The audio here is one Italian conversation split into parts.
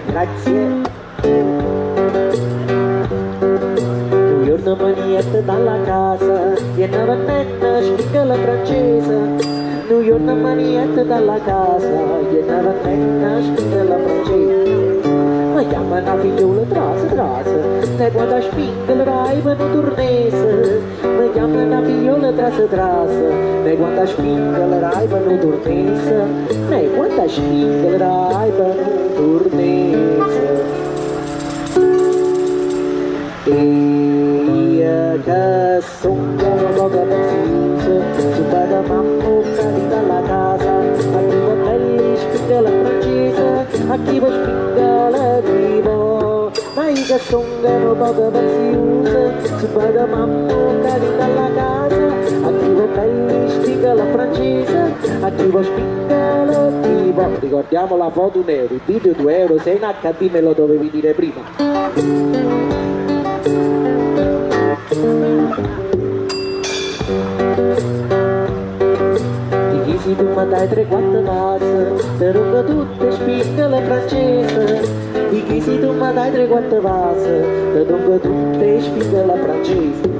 Grazie. Un giorno manietta dalla casa, viene vannetta, spiega la francese. Un giorno manietta dalla casa, viene vannetta, spiega la francese. Ma chiama una figliola trasa, ne guarda spingere, venuto tornese. Mi chiama una figliola trasa, ne guarda spingere, venuto tornese. Ne guarda spingere, venuto tornese. E che sono poco pensioso, su vada mamma fuori dalla casa, a chi va belli spinga la francese, a chi va spinga la vivo. Ma io che sono poco pensioso, su vada mamma fuori dalla casa, a chi va belli spinga la francese, a chi va spinga la vivo. Ricordiamo la foto 1 euro, il video 2 euro, se in HD me lo dovevi dire prima. Di chi si tu ma dai 3-4 vase, per lungo tutte spinga la francese. Di chi si tu ma dai 3-4 vase, per lungo tutte spinga la francese.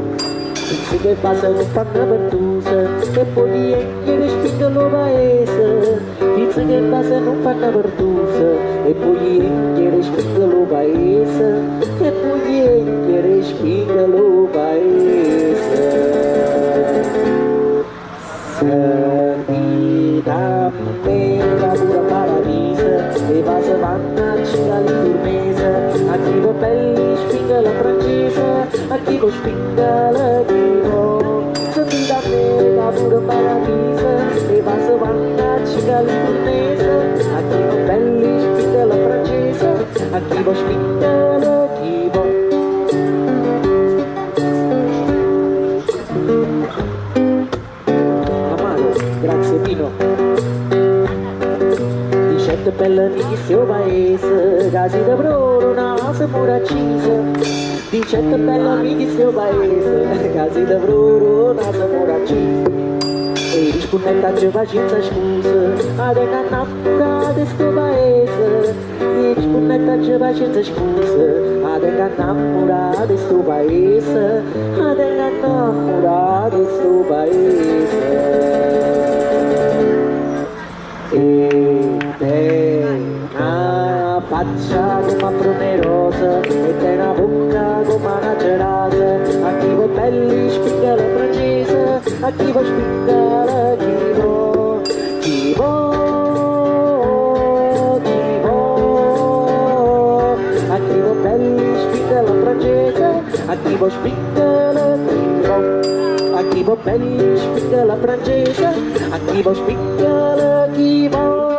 Dici che base non fanno pertuse, e poi niente spinga lo paese. Dici che base non fanno pertuse, e poi niente spinga lo paese. E poi niente spinga lo paese. Senti da me la pura paradise, e va se vanno a cicali turmese. A chi va belli spinga la francese, a chi va spinga la vivo. Senti da me la pura paradise, e va se vanno a cicali turmese. A chi va belli spinga la francese, a chi va spinga la vivo. Grazie Pino. Dicette bella inizio paese, casi da broro, naso mura accisa. Dicette bella inizio paese, casi da broro, naso mura accisa. E rispunnetta c'è pazienza scusa, ad innamorare sto paese. E rispunnetta c'è pazienza scusa, ad innamorare sto paese. Ad innamorare sto paese. Ed è una faccia come prune rosa, ed è una bocca come una cerasa. A chi va belli spinga la francese, a chi va spinga la chivo. Chivo, chivo. A chi va belli spinga la francese, a chi va spinga la chivo. A chi va belli spinga la francese, a chi va spinga la chivo.